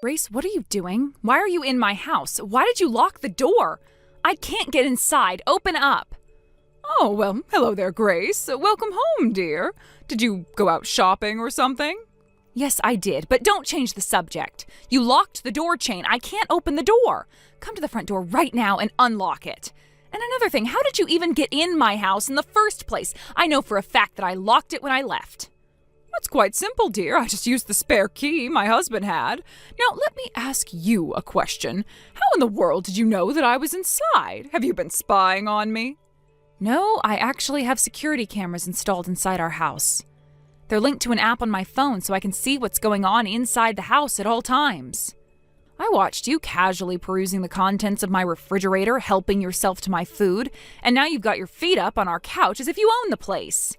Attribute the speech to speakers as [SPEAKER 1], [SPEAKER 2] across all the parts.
[SPEAKER 1] Grace, what are you doing? Why are you in my house? Why did you lock the door? I can't get inside. Open up.
[SPEAKER 2] Oh, well, hello there, Grace. Welcome home, dear. Did you go out shopping or something?
[SPEAKER 1] Yes, I did, but don't change the subject. You locked the door chain. I can't open the door. Come to the front door right now and unlock it. And another thing, how did you even get in my house in the first place? I know for a fact that I locked it when I left.
[SPEAKER 2] That's quite simple, dear. I just used the spare key my husband had. Now, let me ask you a question. How in the world did you know that I was inside? Have you been spying on me?
[SPEAKER 1] No, I actually have security cameras installed inside our house. They're linked to an app on my phone so I can see what's going on inside the house at all times. I watched you casually perusing the contents of my refrigerator, helping yourself to my food, and now you've got your feet up on our couch as if you own the place.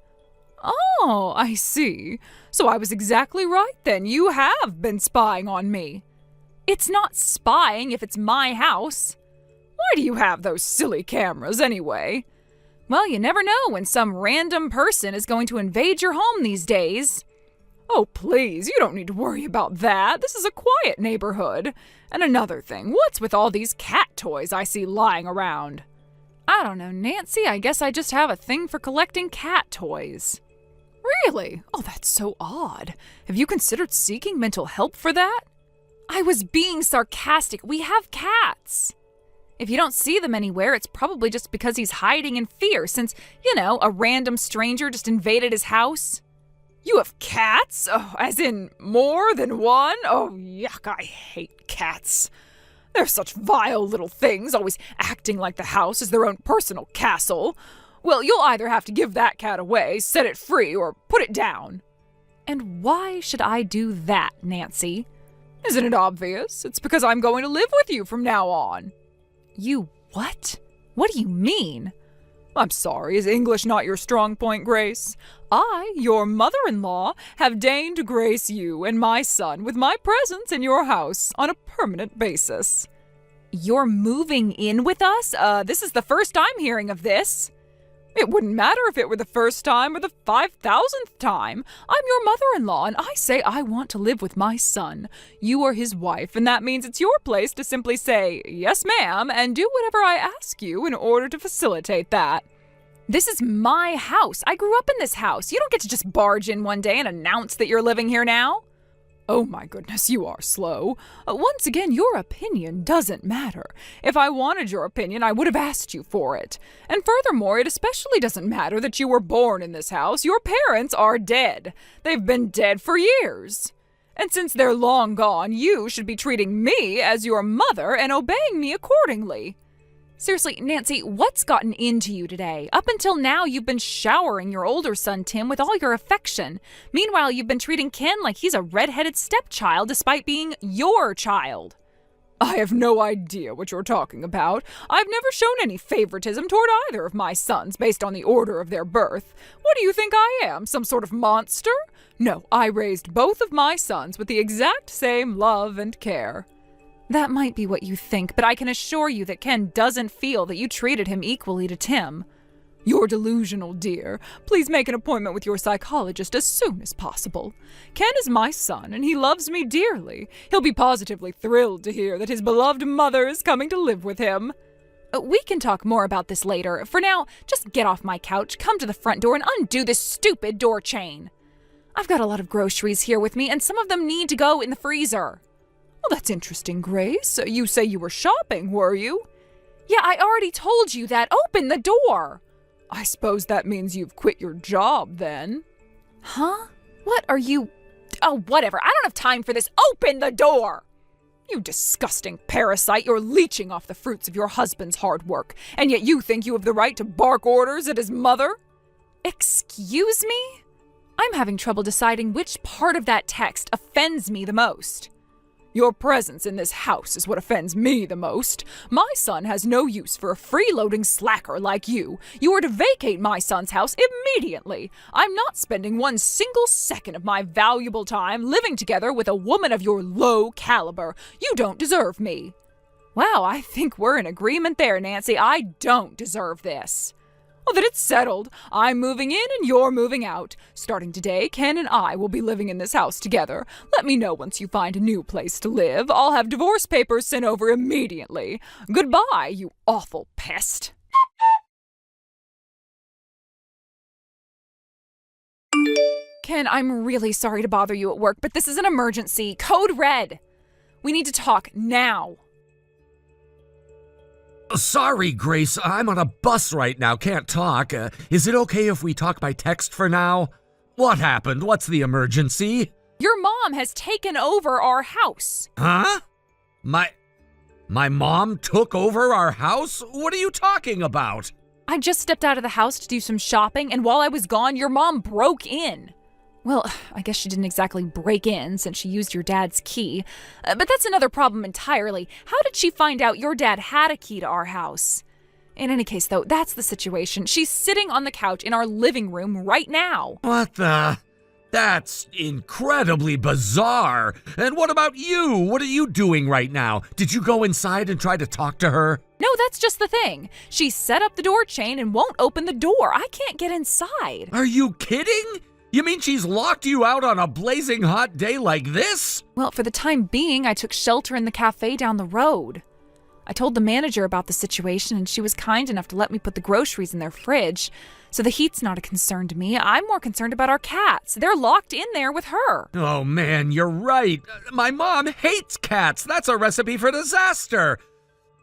[SPEAKER 2] Oh, I see. So I was exactly right then. You have been spying on me.
[SPEAKER 1] It's not spying if it's my house.
[SPEAKER 2] Why do you have those silly cameras anyway?
[SPEAKER 1] Well, you never know when some random person is going to invade your home these days.
[SPEAKER 2] Oh, please, you don't need to worry about that. This is a quiet neighborhood. And another thing, what's with all these cat toys I see lying around?
[SPEAKER 1] I don't know, Nancy. I guess I just have a thing for collecting cat toys.
[SPEAKER 2] Really? Oh, that's so odd. Have you considered seeking mental help for that?
[SPEAKER 1] I was being sarcastic. We have cats. If you don't see them anywhere, it's probably just because he's hiding in fear since, a random stranger just invaded his house.
[SPEAKER 2] You have cats? Oh, as in more than one? Oh, yuck, I hate cats. They're such vile little things, always acting like the house is their own personal castle. Well, you'll either have to give that cat away, set it free, or put it down.
[SPEAKER 1] And why should I do that, Nancy?
[SPEAKER 2] Isn't it obvious? It's because I'm going to live with you from now on.
[SPEAKER 1] You what? What do you mean?
[SPEAKER 2] I'm sorry, is English not your strong point, Grace? I, your mother-in-law, have deigned to grace you and my son with my presence in your house on a permanent basis.
[SPEAKER 1] You're moving in with us? This is the first I'm hearing of this.
[SPEAKER 2] It wouldn't matter if it were the first time or the 5,000th time. I'm your mother-in-law, and I say I want to live with my son. You are his wife, and that means it's your place to simply say, yes, ma'am, and do whatever I ask you in order to facilitate that.
[SPEAKER 1] This is my house. I grew up in this house. You don't get to just barge in one day and announce that you're living here now.
[SPEAKER 2] Oh my goodness, you are slow. Once again, your opinion doesn't matter. If I wanted your opinion, I would have asked you for it. And furthermore, it especially doesn't matter that you were born in this house. Your parents are dead. They've been dead for years. And since they're long gone, you should be treating me as your mother and obeying me accordingly.
[SPEAKER 1] Seriously, Nancy, what's gotten into you today? Up until now, you've been showering your older son, Tim, with all your affection. Meanwhile, you've been treating Ken like he's a red-headed stepchild despite being your child.
[SPEAKER 2] I have no idea what you're talking about. I've never shown any favoritism toward either of my sons based on the order of their birth. What do you think I am, some sort of monster? No, I raised both of my sons with the exact same love and care.
[SPEAKER 1] That might be what you think, but I can assure you that Ken doesn't feel that you treated him equally to Tim.
[SPEAKER 2] You're delusional, dear. Please make an appointment with your psychologist as soon as possible. Ken is my son, and he loves me dearly. He'll be positively thrilled to hear that his beloved mother is coming to live with him.
[SPEAKER 1] We can talk more about this later. For now, just get off my couch, come to the front door, and undo this stupid door chain. I've got a lot of groceries here with me, and some of them need to go in the freezer.
[SPEAKER 2] Well, that's interesting, Grace. You say you were shopping, were you?
[SPEAKER 1] Yeah, I already told you that. Open the door.
[SPEAKER 2] I suppose that means you've quit your job, then.
[SPEAKER 1] Huh? What are you... Oh, whatever. I don't have time for this. Open the door!
[SPEAKER 2] You disgusting parasite. You're leeching off the fruits of your husband's hard work, and yet you think you have the right to bark orders at his mother?
[SPEAKER 1] Excuse me? I'm having trouble deciding which part of that text offends me the most.
[SPEAKER 2] Your presence in this house is what offends me the most. My son has no use for a freeloading slacker like you. You are to vacate my son's house immediately. I'm not spending one single second of my valuable time living together with a woman of your low caliber. You don't deserve me.
[SPEAKER 1] Wow, I think we're in agreement there, Nancy. I don't deserve this.
[SPEAKER 2] Oh, then it's settled. I'm moving in and you're moving out. Starting today, Ken and I will be living in this house together. Let me know once you find a new place to live. I'll have divorce papers sent over immediately. Goodbye, you awful pest.
[SPEAKER 1] Ken, I'm really sorry to bother you at work, but this is an emergency. Code red. We need to talk now.
[SPEAKER 3] Sorry, Grace. I'm on a bus right now. Can't talk. Is it okay if we talk by text for now? What happened? What's the emergency?
[SPEAKER 1] Your mom has taken over our house.
[SPEAKER 3] Huh? My mom took over our house? What are you talking about?
[SPEAKER 1] I just stepped out of the house to do some shopping, and while I was gone, your mom broke in. Well, I guess she didn't exactly break in since she used your dad's key. But that's another problem entirely. How did she find out your dad had a key to our house? In any case, though, that's the situation. She's sitting on the couch in our living room right now.
[SPEAKER 3] What the? That's incredibly bizarre. And what about you? What are you doing right now? Did you go inside and try to talk to her?
[SPEAKER 1] No, that's just the thing. She set up the door chain and won't open the door. I can't get inside.
[SPEAKER 3] Are you kidding? You mean she's locked you out on a blazing hot day like this?
[SPEAKER 1] Well, for the time being, I took shelter in the cafe down the road. I told the manager about the situation, and she was kind enough to let me put the groceries in their fridge. So the heat's not a concern to me. I'm more concerned about our cats. They're locked in there with her.
[SPEAKER 3] Oh man, you're right. My mom hates cats. That's a recipe for disaster.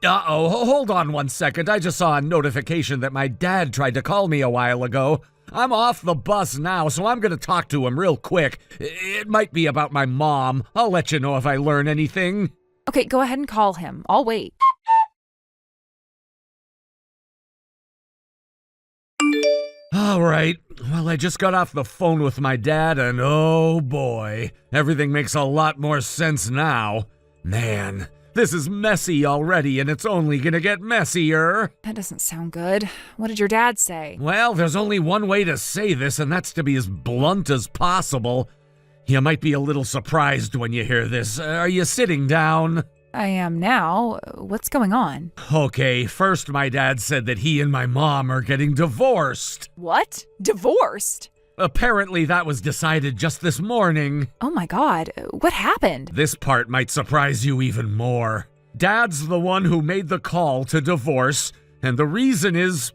[SPEAKER 3] Uh-oh, hold on one second. I just saw a notification that my dad tried to call me a while ago. I'm off the bus now, so I'm going to talk to him real quick. It might be about my mom. I'll let you know if I learn anything.
[SPEAKER 1] Okay, go ahead and call him. I'll wait.
[SPEAKER 3] All right. Well, I just got off the phone with my dad, and oh boy, everything makes a lot more sense now. Man, this is messy already, and it's only gonna get messier.
[SPEAKER 1] That doesn't sound good. What did your dad say?
[SPEAKER 3] Well, there's only one way to say this, and that's to be as blunt as possible. You might be a little surprised when you hear this. Are you sitting down?
[SPEAKER 1] I am now. What's going on?
[SPEAKER 3] Okay, first my dad said that he and my mom are getting divorced.
[SPEAKER 1] What? Divorced?
[SPEAKER 3] Apparently that was decided just this morning.
[SPEAKER 1] Oh my God. What happened?
[SPEAKER 3] This part might surprise you even more. Dad's the one who made the call to divorce, and the reason is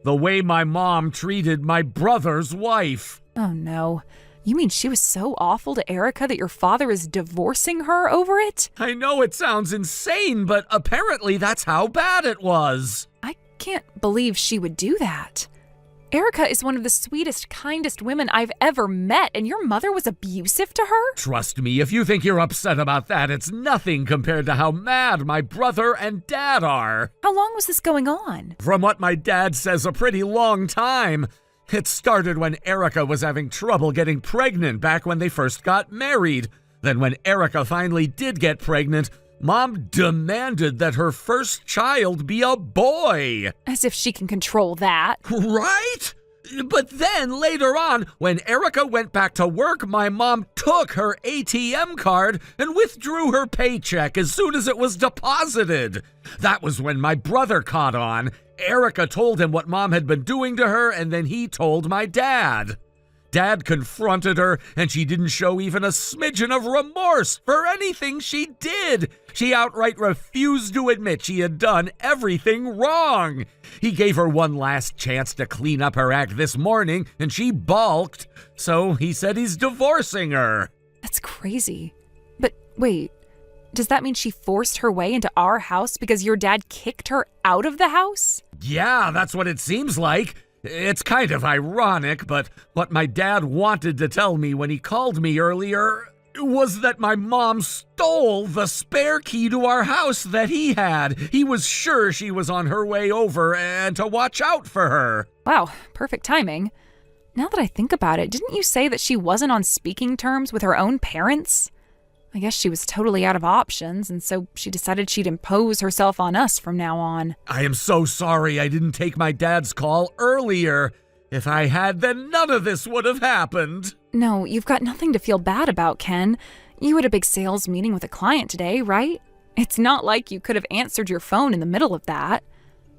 [SPEAKER 3] the way my mom treated my brother's wife.
[SPEAKER 1] Oh no. You mean she was so awful to Erica that your father is divorcing her over it?
[SPEAKER 3] I know it sounds insane, but apparently that's how bad it was.
[SPEAKER 1] I can't believe she would do that. Erica is one of the sweetest, kindest women I've ever met, and your mother was abusive to her?
[SPEAKER 3] Trust me, if you think you're upset about that, it's nothing compared to how mad my brother and dad are.
[SPEAKER 1] How long was this going on?
[SPEAKER 3] From what my dad says, a pretty long time. It started when Erica was having trouble getting pregnant back when they first got married. Then when Erica finally did get pregnant, Mom demanded that her first child be a boy.
[SPEAKER 1] As if she can control that.
[SPEAKER 3] Right? But then later on, when Erica went back to work, my mom took her ATM card and withdrew her paycheck as soon as it was deposited. That was when my brother caught on. Erica told him what Mom had been doing to her, and then he told my dad. Dad confronted her, and she didn't show even a smidgen of remorse for anything she did. She outright refused to admit she had done everything wrong. He gave her one last chance to clean up her act this morning, and she balked, so he said he's divorcing her.
[SPEAKER 1] That's crazy. But wait, does that mean she forced her way into our house because your dad kicked her out of the house?
[SPEAKER 3] Yeah, that's what it seems like. It's kind of ironic, but what my dad wanted to tell me when he called me earlier was that my mom stole the spare key to our house that he had. He was sure she was on her way over and to watch out for her.
[SPEAKER 1] Wow, perfect timing. Now that I think about it, didn't you say that she wasn't on speaking terms with her own parents? I guess she was totally out of options, and so she decided she'd impose herself on us from now on.
[SPEAKER 3] I am so sorry I didn't take my dad's call earlier. If I had, then none of this would have happened.
[SPEAKER 1] No, you've got nothing to feel bad about, Ken. You had a big sales meeting with a client today, right? It's not like you could have answered your phone in the middle of that.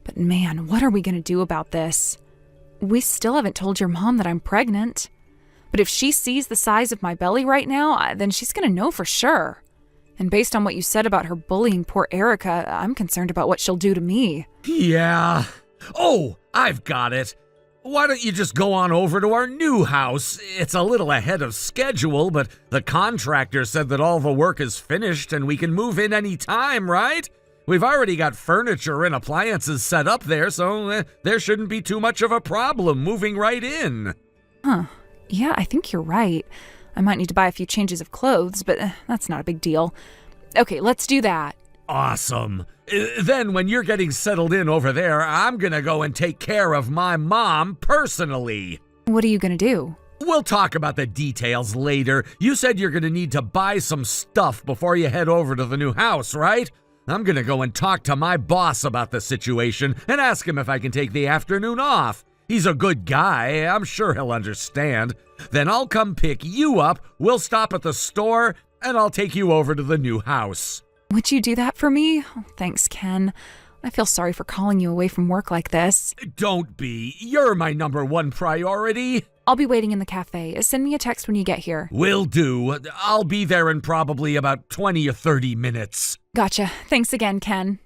[SPEAKER 1] But man, what are we going to do about this? We still haven't told your mom that I'm pregnant. But if she sees the size of my belly right now, then she's gonna know for sure. And based on what you said about her bullying poor Erica, I'm concerned about what she'll do to me.
[SPEAKER 3] Yeah. Oh, I've got it. Why don't you just go on over to our new house? It's a little ahead of schedule, but the contractor said that all the work is finished and we can move in any time, right? We've already got furniture and appliances set up there, so there shouldn't be too much of a problem moving right in.
[SPEAKER 1] Huh. Yeah, I think you're right. I might need to buy a few changes of clothes, but that's not a big deal. Okay, let's do that.
[SPEAKER 3] Awesome. Then when you're getting settled in over there, I'm gonna go and take care of my mom personally.
[SPEAKER 1] What are you gonna do?
[SPEAKER 3] We'll talk about the details later. You said you're gonna need to buy some stuff before you head over to the new house, right? I'm gonna go and talk to my boss about the situation and ask him if I can take the afternoon off. He's a good guy. I'm sure he'll understand. Then I'll come pick you up, we'll stop at the store, and I'll take you over to the new house.
[SPEAKER 1] Would you do that for me? Oh, thanks, Ken. I feel sorry for calling you away from work like this.
[SPEAKER 3] Don't be. You're my number one priority.
[SPEAKER 1] I'll be waiting in the cafe. Send me a text when you get here.
[SPEAKER 3] Will do. I'll be there in probably about 20 or 30 minutes.
[SPEAKER 1] Gotcha. Thanks again, Ken.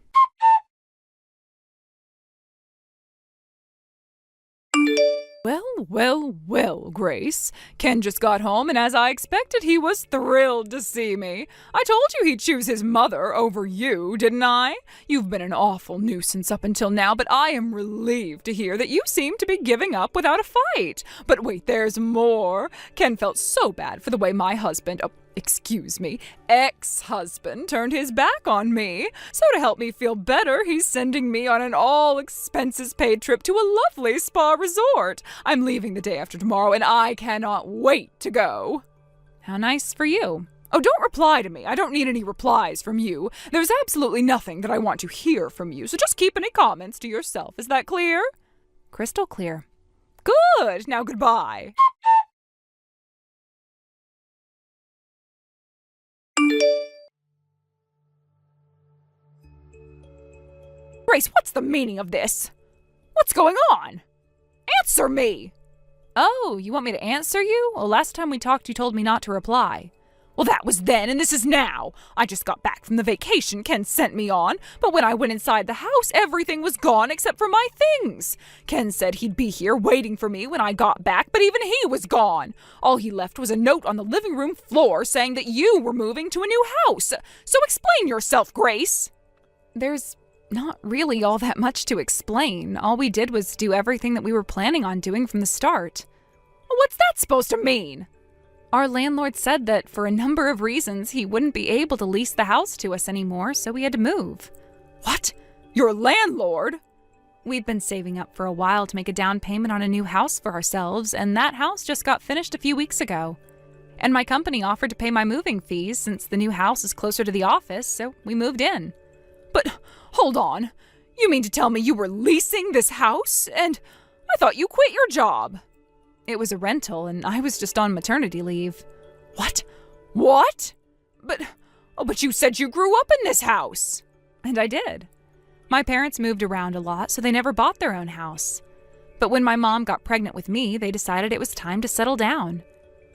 [SPEAKER 2] Well, Grace. Ken just got home, and as I expected, he was thrilled to see me. I told you he'd choose his mother over you, didn't I? You've been an awful nuisance up until now, but I am relieved to hear that you seem to be giving up without a fight. But wait, there's more. Ken felt so bad for the way my husband, ex-husband turned his back on me. So to help me feel better, he's sending me on an all-expenses-paid trip to a lovely spa resort. I'm leaving the day after tomorrow, and I cannot wait to go.
[SPEAKER 1] How nice for you.
[SPEAKER 2] Oh, don't reply to me. I don't need any replies from you. There's absolutely nothing that I want to hear from you, so just keep any comments to yourself. Is that clear?
[SPEAKER 1] Crystal clear.
[SPEAKER 2] Good. Now goodbye. Grace, what's the meaning of this? What's going on? Answer me!
[SPEAKER 1] Oh, you want me to answer you? Well, last time we talked, you told me not to reply.
[SPEAKER 2] Well, that was then, and this is now. I just got back from the vacation Ken sent me on, but when I went inside the house, everything was gone except for my things. Ken said he'd be here waiting for me when I got back, but even he was gone. All he left was a note on the living room floor saying that you were moving to a new house. So explain yourself, Grace.
[SPEAKER 1] There's not really all that much to explain. All we did was do everything that we were planning on doing from the start.
[SPEAKER 2] What's that supposed to mean?
[SPEAKER 1] Our landlord said that for a number of reasons he wouldn't be able to lease the house to us anymore, so we had to move.
[SPEAKER 2] What? Your landlord?
[SPEAKER 1] We'd been saving up for a while to make a down payment on a new house for ourselves, and that house just got finished a few weeks ago. And my company offered to pay my moving fees since the new house is closer to the office, so we moved in.
[SPEAKER 2] But hold on. You mean to tell me you were leasing this house? And I thought you quit your job.
[SPEAKER 1] It was a rental, and I was just on maternity leave.
[SPEAKER 2] What? What? But you said you grew up in this house.
[SPEAKER 1] And I did. My parents moved around a lot, so they never bought their own house. But when my mom got pregnant with me, they decided it was time to settle down.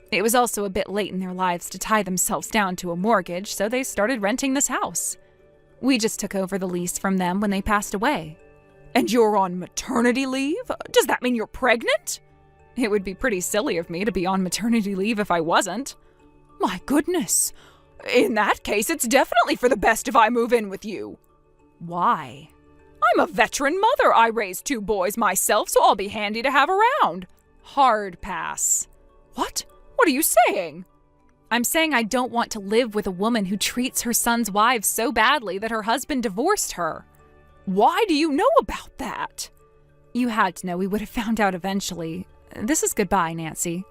[SPEAKER 1] It was also a bit late in their lives to tie themselves down to a mortgage, so they started renting this house. We just took over the lease from them when they passed away.
[SPEAKER 2] And you're on maternity leave? Does that mean you're pregnant?
[SPEAKER 1] It would be pretty silly of me to be on maternity leave if I wasn't.
[SPEAKER 2] My goodness. In that case, it's definitely for the best if I move in with you.
[SPEAKER 1] Why?
[SPEAKER 2] I'm a veteran mother. I raised 2 boys myself, so I'll be handy to have around.
[SPEAKER 1] Hard pass.
[SPEAKER 2] What? What are you saying?
[SPEAKER 1] I'm saying I don't want to live with a woman who treats her son's wives so badly that her husband divorced her.
[SPEAKER 2] Why do you know about that?
[SPEAKER 1] You had to know. We would have found out eventually. This is goodbye, Nancy.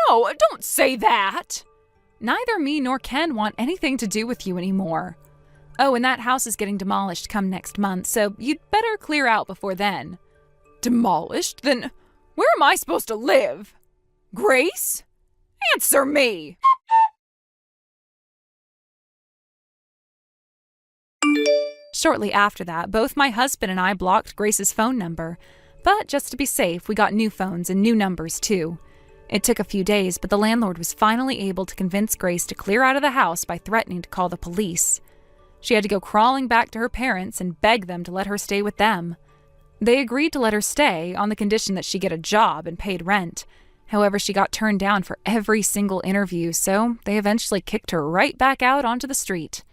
[SPEAKER 2] No, don't say that.
[SPEAKER 1] Neither me nor Ken want anything to do with you anymore. Oh, and that house is getting demolished come next month, so you'd better clear out before then.
[SPEAKER 2] Demolished? Then where am I supposed to live? Grace? Answer me!
[SPEAKER 1] Shortly after that, both my husband and I blocked Grace's phone number. But just to be safe, we got new phones and new numbers too. It took a few days, but the landlord was finally able to convince Grace to clear out of the house by threatening to call the police. She had to go crawling back to her parents and beg them to let her stay with them. They agreed to let her stay on the condition that she get a job and paid rent. However, she got turned down for every single interview, so they eventually kicked her right back out onto the street.